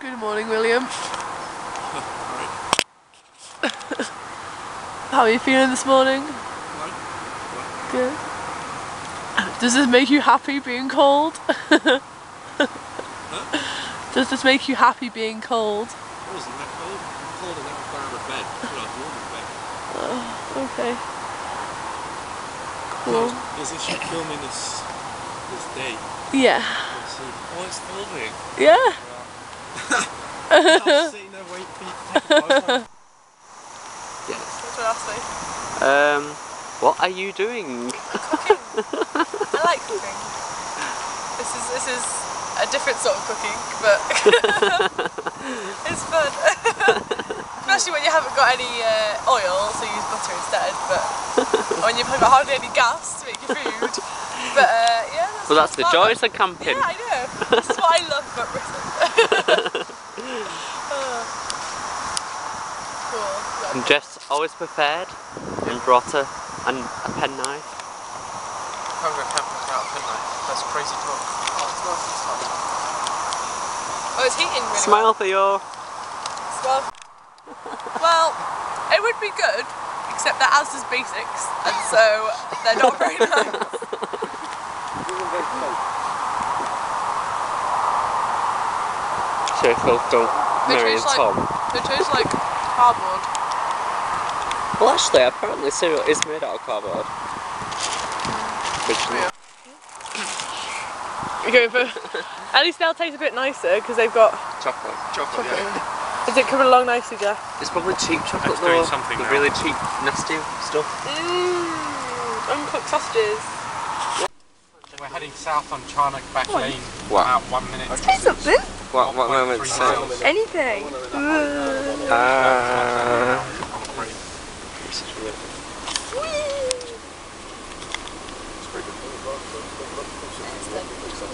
Good morning, William. How are you feeling this morning? Good. Does this make you happy being cold? Huh? Does this make you happy being cold? It wasn't that cold. I'm cold and I'm out of bed. I was warm in bed. Oh, okay. Cool. Is this you filming this day? Yeah. Oh, it's filming. Yeah. I've seen her wait for you to take a photo. Yes. What's your last name? What are you doing? Cooking. I like cooking. This is a different sort of cooking, but it's fun. Especially when you haven't got any oil, so you use butter instead. But when you've got hardly any gas to make your food. But yeah. Well, that's the joys of camping. Yeah, I know. This is what I love about Britain. Cool. And Jess always prepared and brought a penknife. I'm going camping without a penknife. That's crazy talk. Oh, it's nice and hot. Oh, it's heating really Smile, well. Theo. Well, it would be good, except that as does basics, and so they're not very nice. So go Mary and Tom. They taste like cardboard. Well, actually, apparently cereal is made out of cardboard. Originally. You're going for... At least they'll taste a bit nicer because they've got Chocolate. Chocolate, yeah. Is it coming along nicely, Jeff? It's probably cheap chocolate It's though. doing something The now. really cheap, nasty stuff. Uncooked sausages. We're heading south on Charnock Back Lane. What? About 1 minute. Say something. What moment? Anything.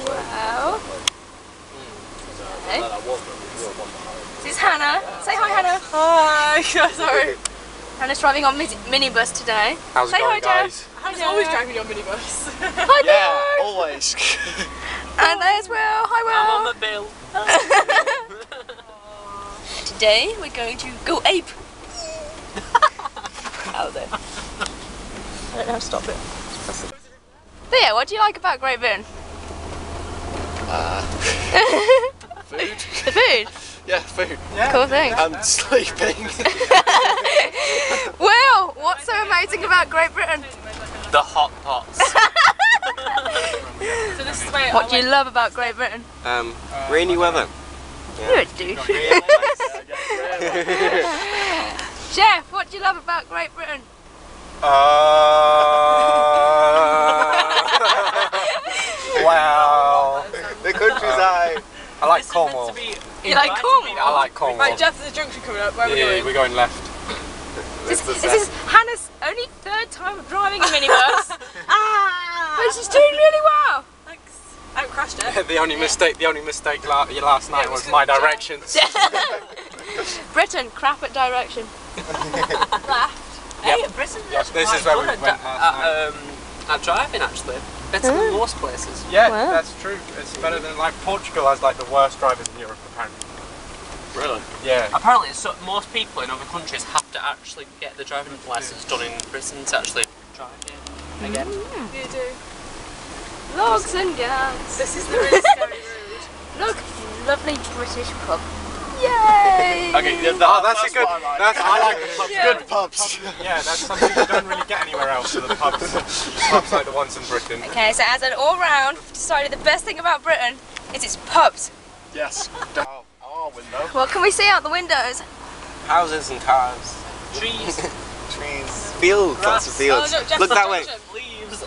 Wow. This is Hannah. Say hi, Hannah. Hi. Sorry. Hannah's driving on minibus today. How's it Say going, hi, guys? Hannah's always driving your minibus. Hi, Yeah, Bill. always. And there's Will. Hi, Will. I'm on the bill. Today we're going to Go-Ape. Out there. I don't know how to stop it. Theo, what do you like about Great Britain? Food? The food? Yeah, food. Yeah. Cool thing. And sleeping. Will, what's so amazing about Great Britain? The hot pots. So this is where What do you love about Great Britain? Rainy weather. You're a douche. Jeff, what do you love about Great Britain? Wow. The countries I like Cornwall. You like Cornwall? I like Cornwall. Right, Jeff, there's a junction coming up. Where are we Yeah, going? we're going left. This is Hannah's only third time driving a minibus. But she's doing really well. Thanks. I haven't crashed it. The only mistake last night was my directions. Britain, crap at direction. Left. Hey, Britain. Yes, this is where we went last night. At driving, actually. Better than most places. Yeah, Wow. that's true. It's better than like Portugal has like the worst drivers in Europe apparently. Really? Yeah. Apparently, so most people in other countries have to actually get the driving licence done in Britain to actually drive again. You do. Logs and gas. This is the really scary road. Look, lovely British pub. Yay! Okay, yeah, that's a good. I like the pubs. Yeah. Good pubs. Yeah, that's something you don't really get anywhere else. The pubs, pubs like the ones in Britain. Okay, so as an all-round, we've decided the best thing about Britain is its pubs. Yes. Oh, window. What can we see out the windows? Houses and cars. Trees, Trees. Fields. Lots of fields. Oh, look, Jeff, Look that way. junction. leaves.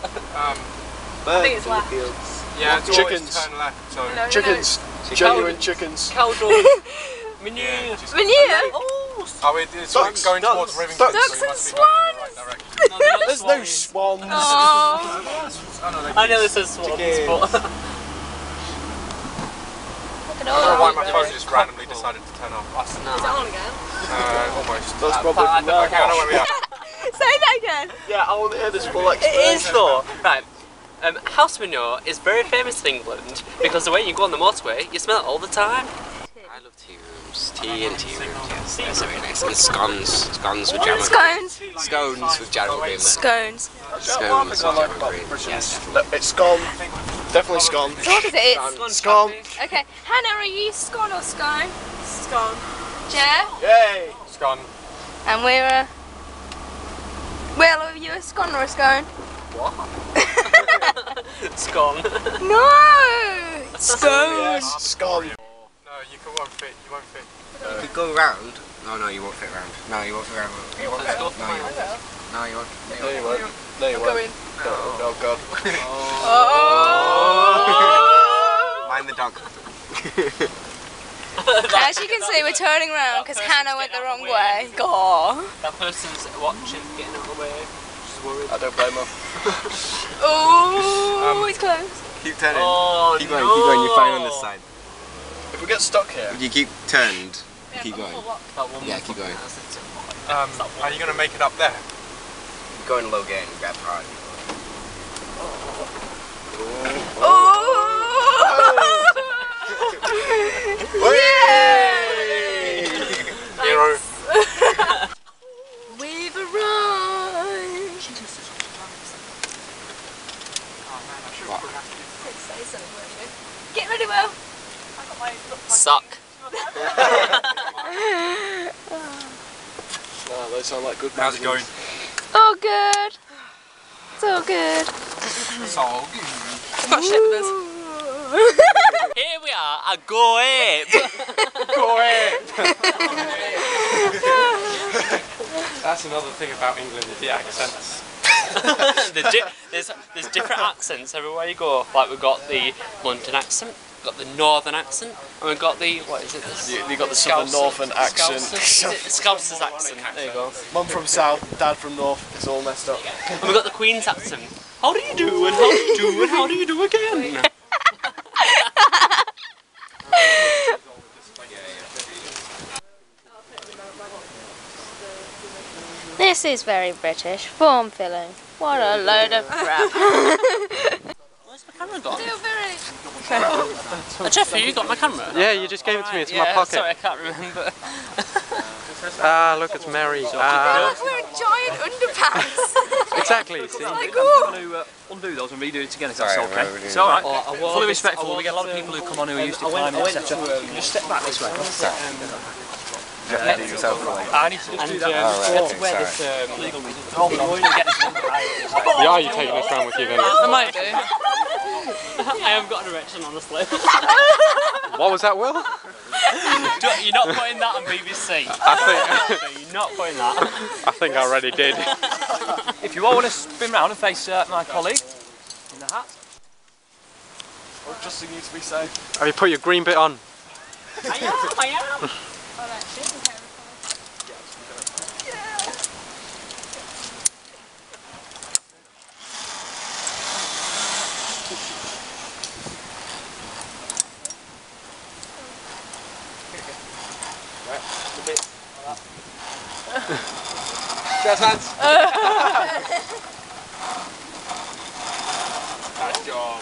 Birds it's in the left. fields. Yeah, Lots of chickens. always Turn left. So. No, Chickens. no. Genuine chickens. Cowdle. Manure. Yeah, just- Manure? Oh, Oh, it's Ducks, going ducks, towards Rivington. ducks so you and must be going in the right swans. direction. no, they're not There's no swans. swans. Aww. Oh, no, they I know this is swans, Chickens. but... Look at I don't know why all my that. phone just randomly decided to turn off. Is it on again? Almost. That's probably from Okay, I know where we are. Say that again. Yeah, I want to hear this full It is though. Right. House manure is very famous in England because the way you go on the motorway, you smell it all the time. I love tea rooms. Tea and tea rooms, yes. That's very nice. And scones. Scones with jam and Scones. Scones with jam and cream. Scones. Scones with jam and cream. Yes. It's scone. Definitely scone. So what is it? It's Scone. okay. Hannah, are you scone or scone? Scone. Jeff? Yay! It's gone. And we're Will, are you a scone or a scone? What? Scone. No! It's scone. Yes, scone. No, you won't fit. You won't fit. You could go round. No, you won't fit round. No, you won't fit round. You won't fit. No, you won't. No, you won't. No, you won't. No, you won't. Oh, God. Oh! Mind the dog. As you can see, we're turning around because Hannah went the wrong way. Go. That person's watching, getting out of the way. She's worried. I don't blame her. Oh, it's close. Keep turning. Oh, keep going, keep going. You're fine on this side. If we get stuck here. If you keep turned, keep going. That one Yeah, keep going. Are you going to make it up there? Go in low gain, grab hard. Oh! Yay! Hero. We've arrived. Get ready, Will. Suck. Oh, those sound like good How's it going? Oh, good. It's all good. Got slippers. Here we are at Go-Ape. Go-Ape! That's another thing about England, the accents. There's different accents everywhere you go. Like we've got the London accent, we've got the Northern accent, and we've got the, what is it? You got the Southern Northern accent. Scousers accent. There you go. Mum from South, Dad from North. It's all messed up. And we've got the Queen's accent. How do you do? And how do you do? And how do you do again? This is very British. Form filling. What a load of crap. Where's my camera gone? Still very... Geoffrey, you got my camera? Yeah, you just gave it to me. It's in my Yeah, pocket. sorry, I can't remember. Ah, look, it's Mary. Look, we're in giant underpants. Exactly. See? Like, oh. I'm going to undo those and redo it again if Sorry, that's okay. we're It's alright. Oh, Fully respectful. We get a lot of people who come on who are used to climbing, etc. You can just step back this way. You have to do yourself right. I need to just do that. Alright, Where sorry. this Legal reasons. Oh, we're going to get this number right. Yeah, are you taking this round with you then? I might do. I have got an erection, honestly. What was that, Will? You're not putting that on BBC. You're not putting that. I think I already did. If you all want to spin round and face my colleague in the hat. Or just you need to be safe. Have you put your green bit on? I am. Jazz hands. Nice job.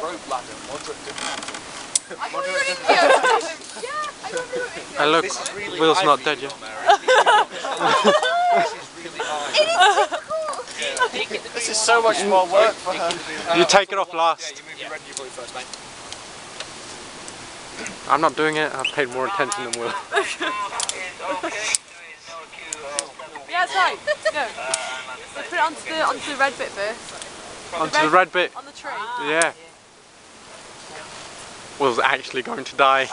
Rope ladder, moderate difficulty. And look, Will's not dead yet. This is so much more work for her. You take it off last. You move your red and your blue first, mate. I'm not doing it. I've paid more attention than Will. Yeah, it's right. Go. Let's put it onto the red bit first. Onto the red bit. On the tree. Yeah. Will's actually going to die.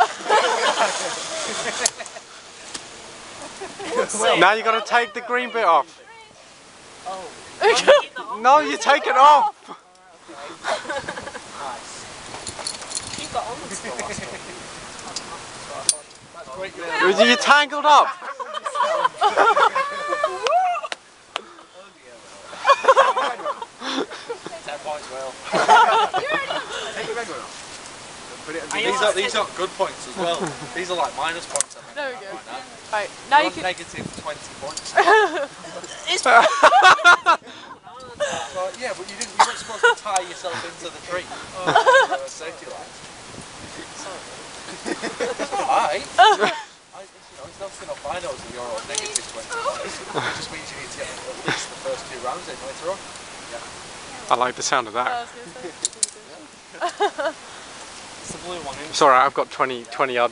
Now you're going to take the green bit off. No, you take it off. You're tangled up. These aren't good points as well. These are like minus points, I think. There we go. Right, now you can... Negative 20 points. Yeah, but you weren't supposed to tie yourself into the tree. Safety line. mate. It's not enough I know that you're on negative 25. It just means you need to get at least the first 2 rounds in later on. Yeah. I like the sound of that. It's the blue one. It's alright, I've got 20 odd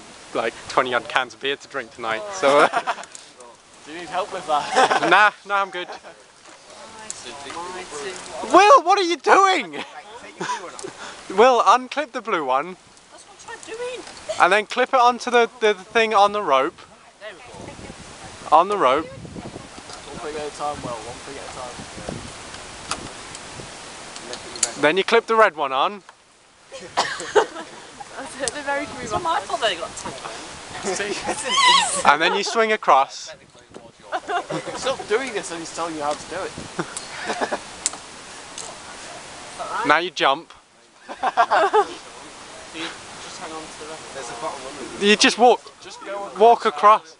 cans of beer to drink tonight, so... Do you need help with that? Nah, I'm good. Will, what are you doing? Will, unclip the blue one. That's what I'm doing. And then clip it onto the thing on the rope. There we go. On the rope. One thing at a time, Will. One thing at a time. Then you clip the red one on. That's it, they're very smooth. So I thought they got tangled. And then you swing across. Stop doing this and he's telling you how to do it. Now you jump. You just hang on to the rest. There's a bottom one. You just walk across.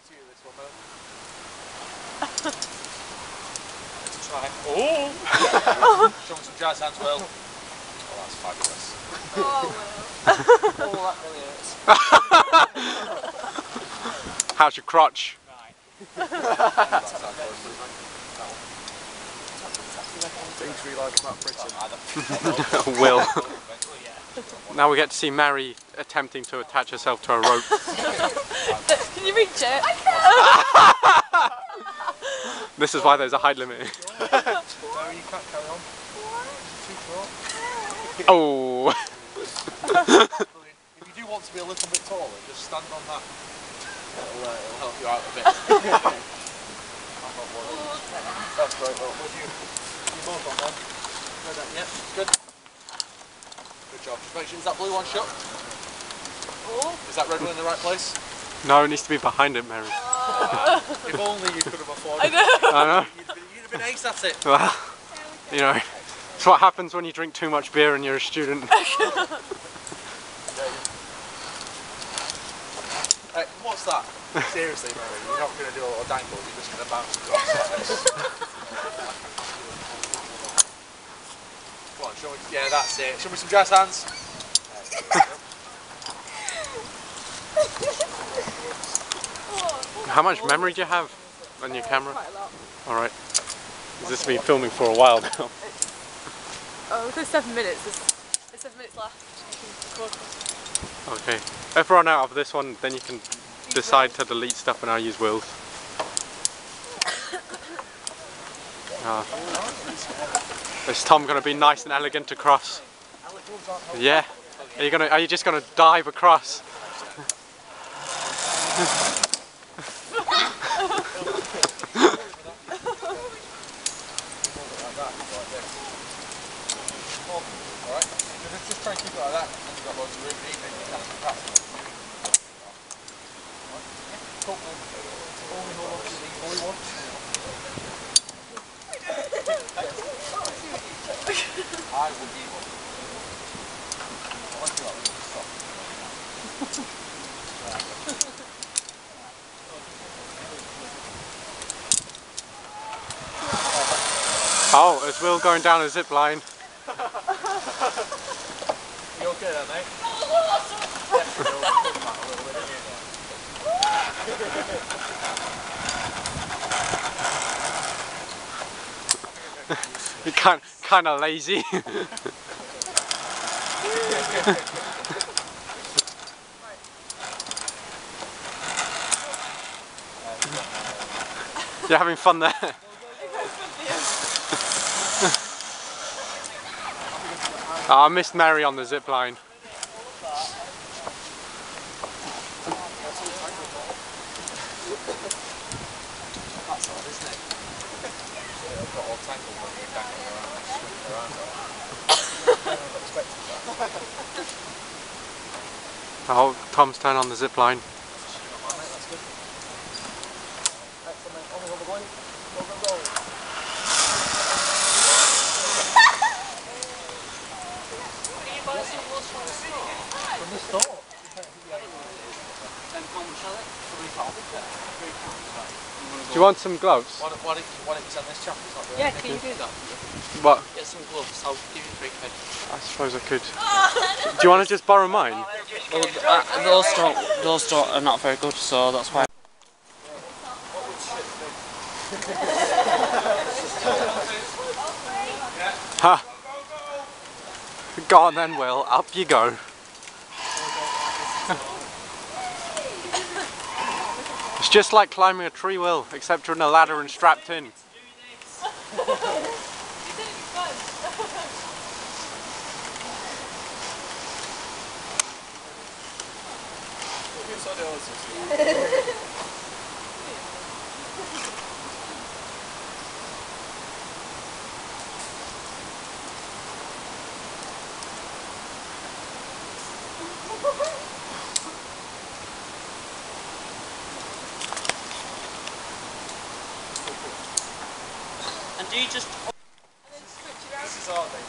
Let's try. Oh! Show me some jazz hands, Will. Oh, that's fabulous. Oh, that really hurts. How's your crotch? Things we like about Britain. Will. Now we get to see Mary attempting to attach herself to a rope. Can you reach it? This is why there's a height limit. No, you can't carry on. Too short. Oh! If you do want to be a little bit taller, just stand on that. It'll help you out a bit. I'm not worried. That's great, Will. Would you both on then? Yep, good. Good job. Just make sure, is that blue one shut? Is that red one in the right place? No, it needs to be behind it, Mary. If only you could have afforded it. I know. You'd have been ace at it. Well, you know, it's what happens when you drink too much beer and you're a student. Hey, what's that? Seriously, Mary, you're not going to do a little dangle, you're just going to bounce across like this. Come on, show me. Yeah, that's it. Show me some jazz hands. How much memory do you have on your camera? Quite a lot. Alright. This has been filming for a while now. Oh, there's 7 minutes. There's 7 minutes left. You can record. Okay. If we run out of this one, then you can decide to delete stuff and I'll use Will's. Is Tom going to be nice and elegant across? Yeah. Are you just going to dive across? Alright, just try and keep it like that, and you've got loads of room, even if you can't pass it. Cool. Only hold on to the bully one. I will be one. I like you out, stop. Oh, is Will going down a zip line? You okay there, mate? You're kind of lazy. You're having fun there. Oh, I missed Mary on the zip line. That's odd, isn't it? I've got all tangled when you're dangling around and swinging around. I never expected that. Oh, Tom's turn on the zip line. That's good. Excellent. On the going. Go, go, go. From the store. you want some gloves? Why don't you send this chap? It's not doing Yeah, anything. can you do that? What? Get some gloves, I'll give you £3. I suppose I could. Do you want to just borrow mine? Well, those are not very good, so that's why. Ha! Go on then, Will. Up you go. It's just like climbing a tree, Will, except you're in a ladder and strapped in. And do you just... This is our thing.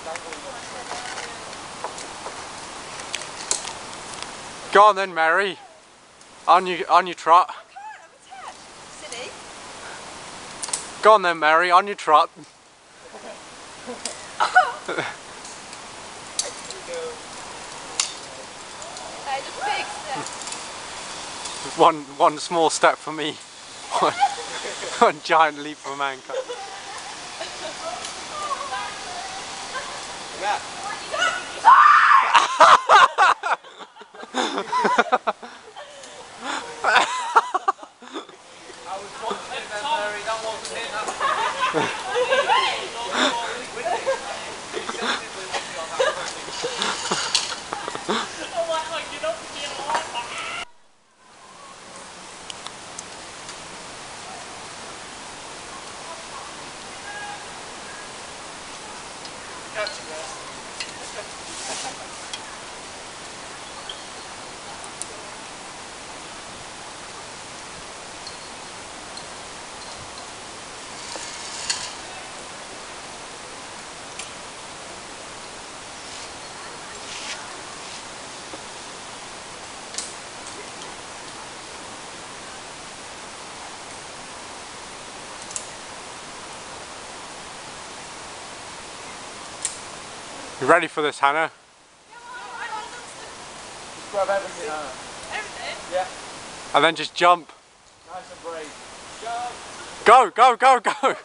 Go on then, Mary. On your trot. Silly. Go on then, Mary. On your trot. Hey, just big step. One small step for me. One giant leap for mankind. Yeah. You ready for this, Hannah? Just grab everything, Hannah. Everything? Yeah. And then just jump. Nice and brave. Jump. Go, go, go, go!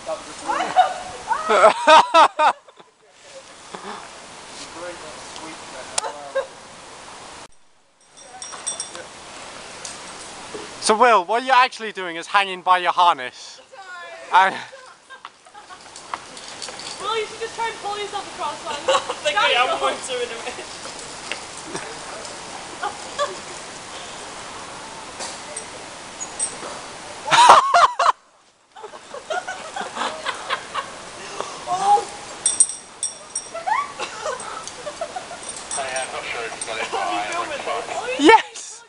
That was a brilliant. Brilliant sweep there. So Will, what you're actually doing is hanging by your harness. And Well, you should just try and pull yourself across one. I think I am going to in a minute. yes!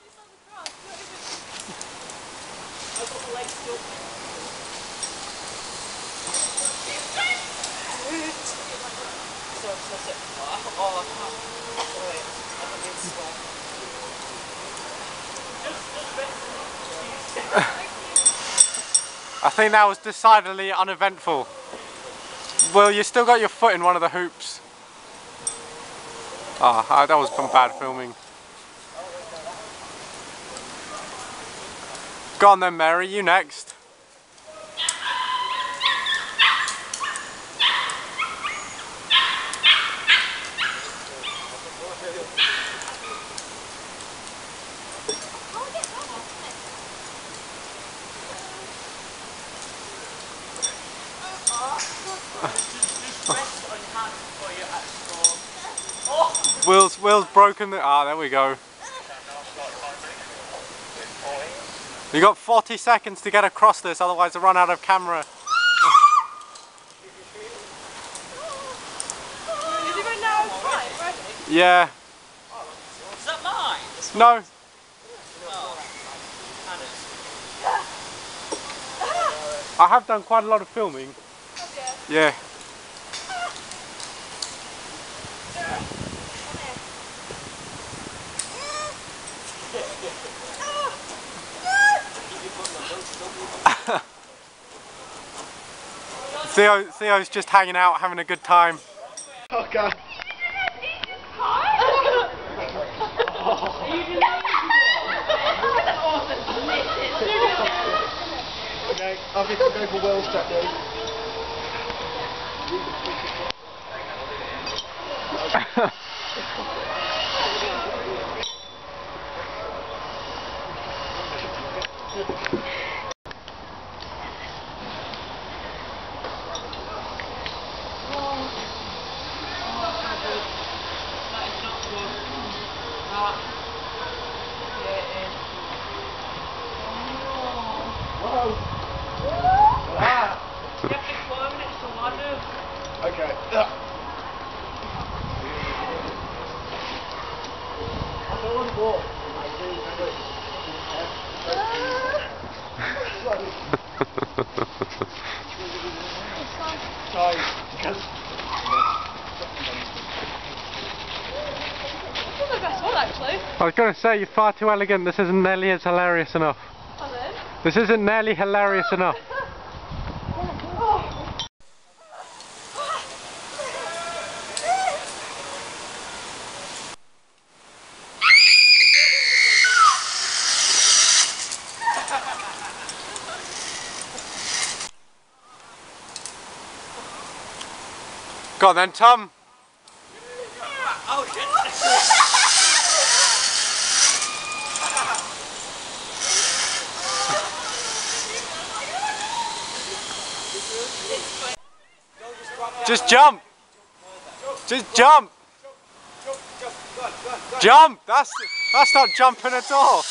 I think that was decidedly uneventful. Well, you still got your foot in one of the hoops. Ah, that was some bad filming. Go on then, Mary, you next. Will's broken the... Ah, there we go. You got 40 seconds to get across this, otherwise I run out of camera. Is it right now? It's fine, right? Yeah. Is that mine? No. I have done quite a lot of filming. Yeah. Theo's just hanging out, having a good time. Oh god. Okay, obviously go for Will's track, dude. Okay. I was going to say, you're far too elegant. This isn't nearly as hilarious enough. This isn't nearly hilarious enough. Go on then, Tom. Oh shit! Just jump! Just jump! Jump! That's not jumping at all!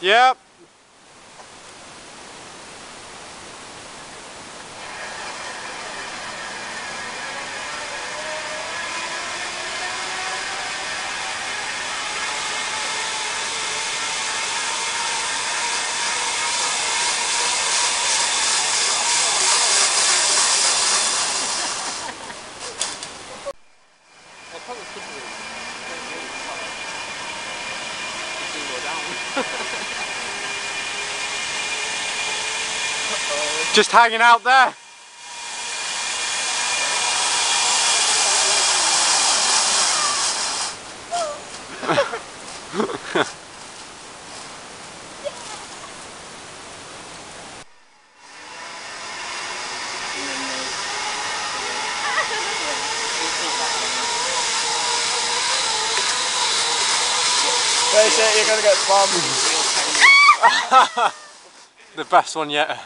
Yep. Just hanging out there. Face it, you're gonna get bombed. The best one yet.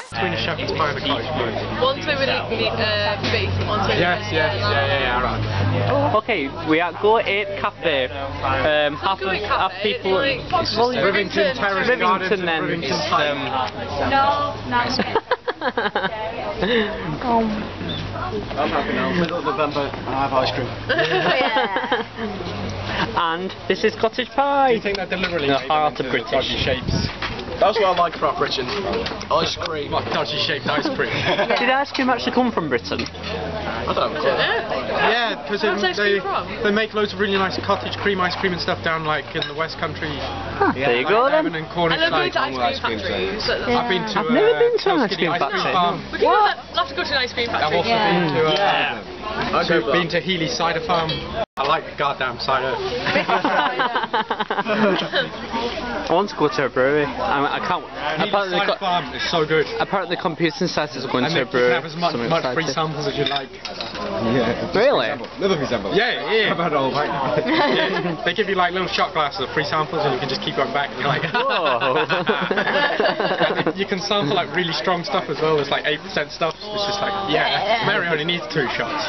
Swedish Shepherd's Pie and the Cottage Pie. One to with beef, one to Yes, right. Okay, we are Go-Ape Cafe. Half people. Rivington Terrace Gardens and Rivington Pie. I'm happy now. Middle of November, I have ice cream. And this is cottage pie. Do you think they're deliberately the heart of British dodgy shapes? That's what I like about Britain. Ice cream. Like dodgy shaped ice cream. Did ice cream actually come from Britain? I don't know. Yeah, because they make loads of really nice cottage cream ice cream and stuff down like in the West Country. There you go then. Devon and Cornish I love going to side. ice cream factories. I've been to I've never been to an ice cream Kilkenny factory. Farm. We'll have to go to an ice cream I've factory. also been to Healy Cider Farm. I like goddamn cider. I want to go to a brewery. I can't. Healy Cider Farm is so good. Apparently, computing scientists are going And to you a can brewery. have as much free samples as you like. Yeah. Really? Little free samples. Yeah. I've had all right. Yeah. They give you like little shot glasses of free samples and you can just keep going back and you're like, Whoa. You can sample like really strong stuff as well. It's like 8% stuff. It's just like, yeah, Mary only needs 2 shots.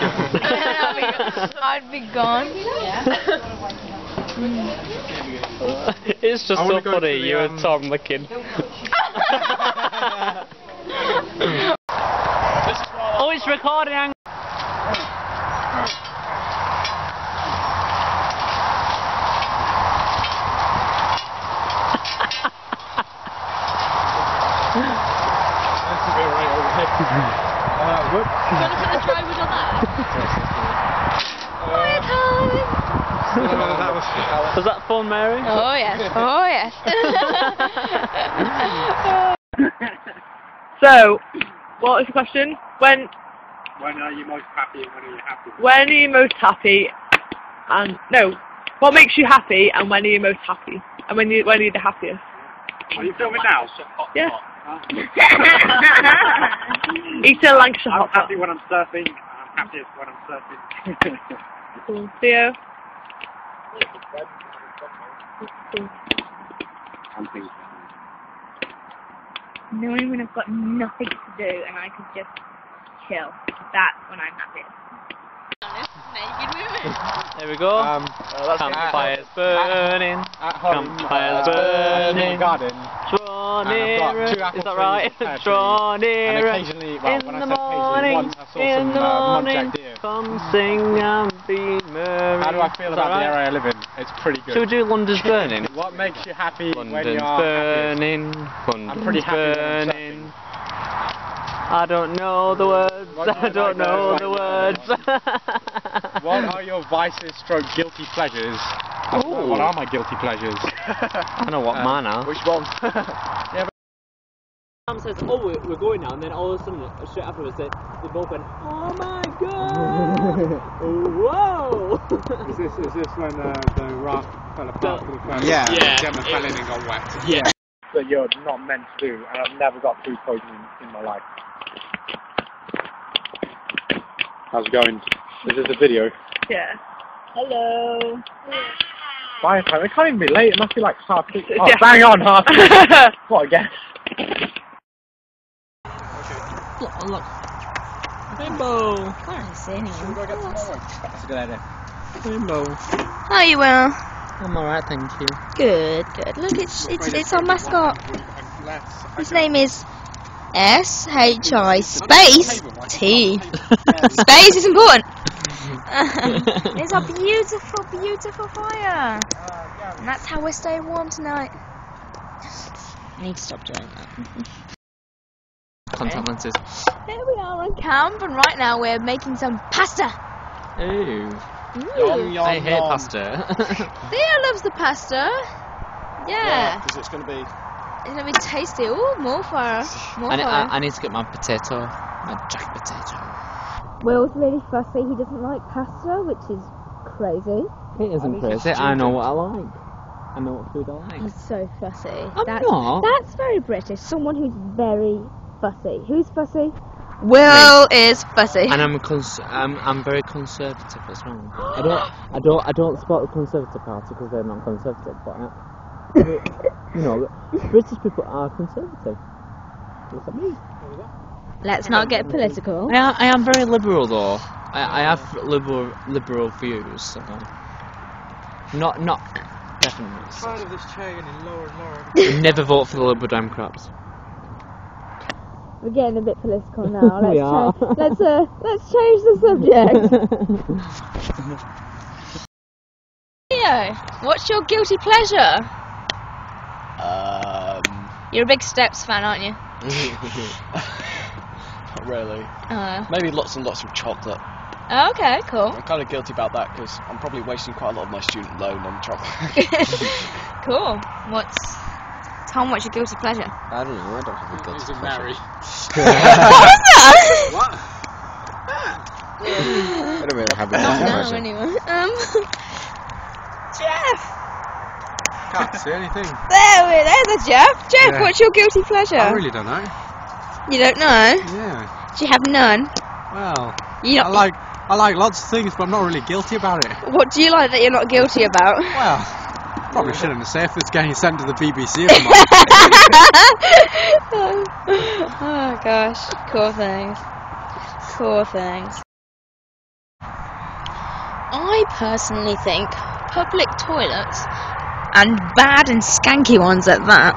I'd be gone. It's just so funny, you and Tom licking. Oh, it's recording! Do you want to put the drivers on that? Was that fun, Mary? Oh yes, oh yes. So, what was the question? When When are you most happy and when are you happy? are you most happy? And no, what makes you happy and when are you most happy? And when are you the happiest? Are you filming now? Yeah. Eat a Lancashire I'm hot pot. happy when I'm surfing. I'm happiest when I'm surfing. Cool. Theo? I'm thinking. Knowing when I've got nothing to do and I can just chill. That's when I'm happiest. There we go. Campfires burning. Campfires burning. Garden. Draw And I've nearer. got 2 apple Is that right? trees, Draw and nearer. occasionally, well, In when I the say occasionally, morning. once I saw In some the morning. muntjac deer. Come sing and be merry. How do I feel Is about that the right? area I live in? It's pretty good. Should we do London's burning? What makes you happy when London's you are happiest? burning. I'm pretty happy when I'm burning. I don't know the words. I don't know the words. What are your vices stroke guilty pleasures? Ooh. What are my guilty pleasures? I know what mine are. Which ones? Sam says, oh, we're going now, and then all of a sudden, straight afterwards, they both went, oh my god! Whoa! Is this when the raft fell apart for the first Yeah. Yeah. Gemma fell in and got wet? Yeah. That you're not meant to do, and I've never got food poisoning in my life. How's it going? Is this a video? Yeah. Hello. Bye time. It can't even be late. It must be like 6:30. Oh, Yeah. bang on 6:30. What a guess. Look. Rainbow. Can't see anyone. That's a good idea. Rainbow. How you will? I'm alright, thank you. Good, good. Look, it's our mascot. His name is SHI space T. Space is important. It's a beautiful, beautiful fire. And that's how we're staying warm tonight. I need to stop doing that. Contact lenses. Here we are on camp, and right now we're making some pasta. Ooh. Ooh. I hate pasta. Theo loves the pasta. Yeah. Because it's going to be... It's gonna be tasty. Ooh, more fire. More fire. I need to get my potato. My jack potato. Will's really fussy. He doesn't like pasta, which is crazy. It isn't crazy. I know what I like. I know what food I like. He's so fussy. I'm not. That's very British. Someone who's very fussy. Who's fussy? Will is fussy. And I'm very conservative as well. I don't support the Conservative Party because they're not conservative, but you know, British people are conservative. What's that mean? Let's not get political. I am very liberal though. I have liberal views. So. Not definitely. Tired of this chair getting lower and lower. Never vote for the Liberal Democrats. We're getting a bit political now. We are. Let's change the subject. Theo, what's your guilty pleasure? You're a big Steps fan, aren't you? Not really. Maybe lots and lots of chocolate. Oh, okay, cool. I'm kind of guilty about that because I'm probably wasting quite a lot of my student loan on chocolate. Cool. Tom, what's your guilty pleasure? I don't know, I don't have a guilty pleasure. Married. What? I don't really have a guilty No, pleasure. anyway. Jeff! Can't see anything. There's Jeff. Jeff, Yeah. what's your guilty pleasure? I really don't know. You don't know? Yeah. Do you have none? Well, You I like lots of things, but I'm not really guilty about it. What do you like that you're not guilty about? Well, probably shouldn't have said if it's getting sent to the BBC. Oh gosh, cool things. Cool things. I personally think public toilets, and bad and skanky ones at that,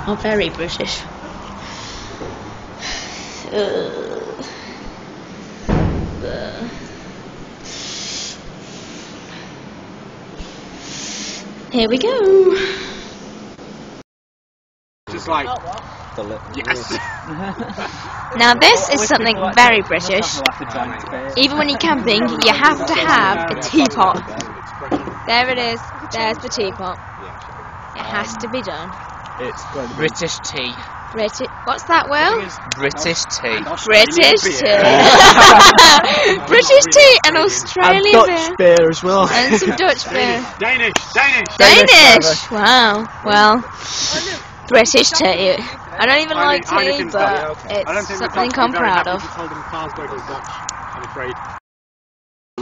are very British. Here we go. Just like, yes. Now this is something very British. Even when you're camping, you have to have a teapot. There it is. There's the teapot. It has to be done. It's British tea. British. What's that, Will? British tea. British tea. British tea and Australian Dutch beer as well. and some Dutch beer. Danish. Danish. Wow. Well, British tea. I don't even like tea, but it's something I'm proud of. I'm afraid. A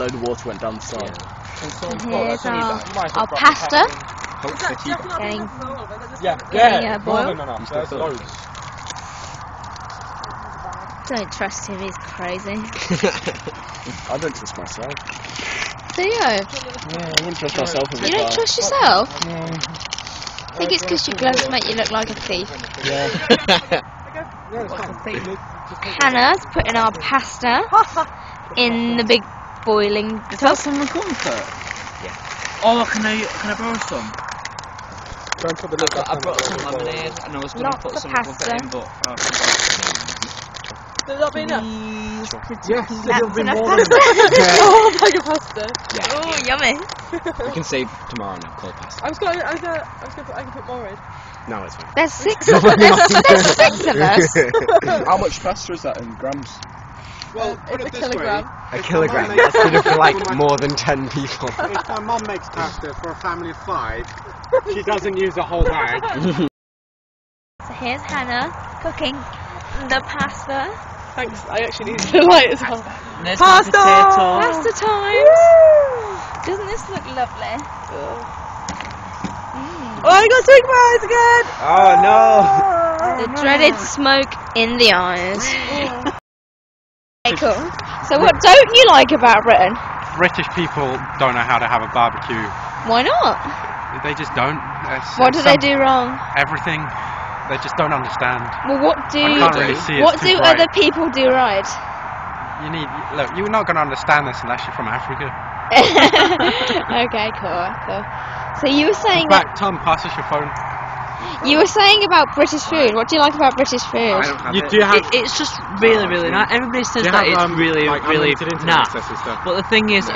load of water went down the side. And here's our pasta. Getting boiled. There's loads. Don't trust him, he's crazy. I don't trust myself. Theo, Yeah, I wouldn't trust myself. you don't trust yourself? No. I think it's because your gloves make you look like a thief. Yeah. Hannah's putting our pasta in the big boiling tub. Some comfort? Yeah. Oh, can I borrow some? I brought some lemonade and I was going to put some comfort in, but I forgot. Will that be enough? Yes, That's enough pasta. Oh, bag of pasta. Oh, yummy. We can save tomorrow now, cold pasta. I can put more in. No, it's fine. There's six of us. There's 6 of us. How much pasta is that in grams? Well, put It's it a this kilogram. way. A kilogram. That's enough for like more than 10 people. If my mum makes pasta for a family of 5, she doesn't use a whole bag. So here's Hannah cooking the pasta. Thanks, I actually need the light as well. There's Pasta! Pasta time! Doesn't this look lovely? Oh, I got twig fries again! Oh no! The dreaded smoke in the eyes. Okay, cool. So what don't you like about Britain? British people don't know how to have a barbecue. Why not? They just don't. What do they do wrong? Everything. They just don't understand. Well, what do I can't really see it. what It's do too bright. other people do right? Look, you're not going to understand this unless you're from Africa. Okay, cool. So you were saying In fact, Tom, pass us your phone. you were saying about British food. What do you like about British food? It's just really nice. Everybody says that it's really nice. But the thing is,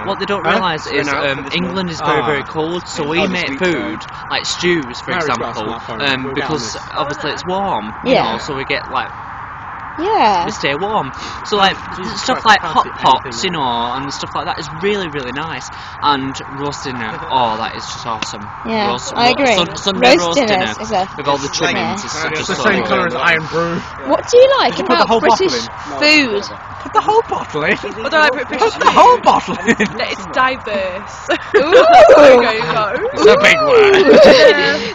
what they don't realise is England is very cold, so we make food like stews, for example, because obviously it's warm. You know, so we get like. Yeah. To stay warm. So like stuff like hot pots, you know, and stuff like that is really nice. And roast dinner, oh, that is just awesome. Yeah, roast, I agree. Sunday Roast roast dinner dinner is a with all the trimmings is just It's the so same good. colour as Iron Brew. What do you like Did you put the about whole bottle British in? food? Put the whole bottle in. What do I like about British Put the whole bottle in. That it's diverse. Ooh. Go. The big word.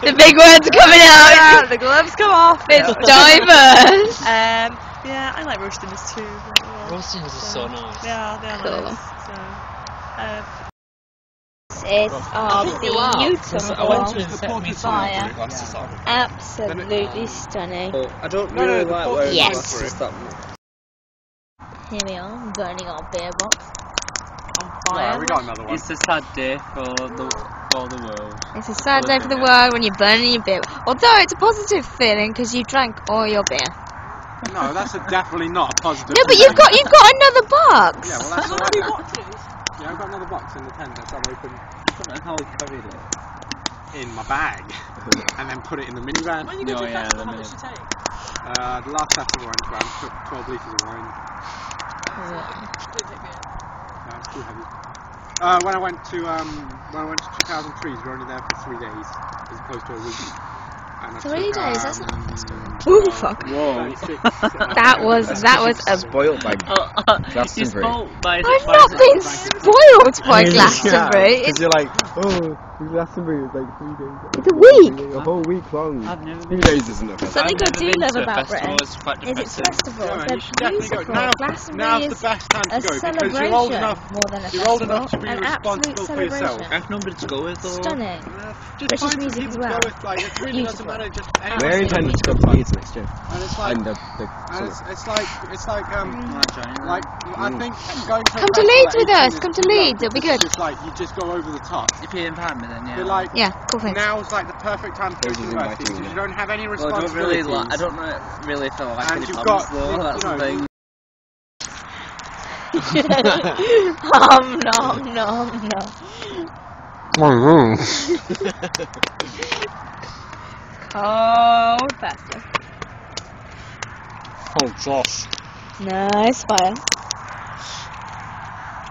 The big words are coming out. Yeah, the gloves come off. It's diverse. Yeah, I like roast dinners too. Roast dinners are so nice. Yeah, they're Cool. nice. So, It's I went to beautiful fire. Absolutely stunning. I don't really like wearing Yes. glasses. Here we are, burning our beer box on Yeah, fire. we got another one. It's a sad day for the world. It's a sad day for the world when you're burning your beer. Although it's a positive feeling because you drank all your beer. No, that's definitely not a positive. No, but you've got another box. Yeah, well, that's alright. Yeah, I've got another box in the tent that's unopened. I don't know how we carried it. In my bag, and then put it in the minivan. when you go to a yeah, festival, the how much you take? The last festival I went to, I took 12 litres of wine. Didn't take beer. It's too heavy. When I went to 2000 Trees, we were only there for 3 days, as opposed to a week. And I 3 took, days, that's not a festival. Ooh, fuck. Whoa. That was a... Spoiled by You Glastonbury. spoiled by I've not been spoiled by Glastonbury. Because you're like, oh, Glastonbury was like 3 days. It's a week. A whole week long. I've never 3 days isn't a festival. Something I do love to a about festival, Britain it's quite is its depressing. festivals. Yeah, you should They're definitely beautiful. go. Now's Glastonbury the is best time to a go because celebration you're old enough. more than a You're old festival. enough to be An absolute responsible for yourself. celebration. I've numbered to go with though. Stunning. Just British find some music people as well. to go with, like, it really doesn't Beautiful. matter. Just We're anyone. intending to go to Leeds next year. And it's like, And it's like I think going to a Come to festival Leeds at with 18 us. is Come to too young. Leeds. It'll be It's good. just like you just go over the top. If you invite me then, yeah. You're like, Yeah, cool thing. now's like the perfect time to go to university because you don't have any Well, I don't responsibilities. really I don't really feel like And any you've problems got, though, you that's the know, thing. Nom, nom, nom. Cold pasta. Oh, Josh. Nice fire.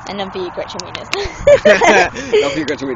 And then for you, Gretchen Wieners. Don't forget to win.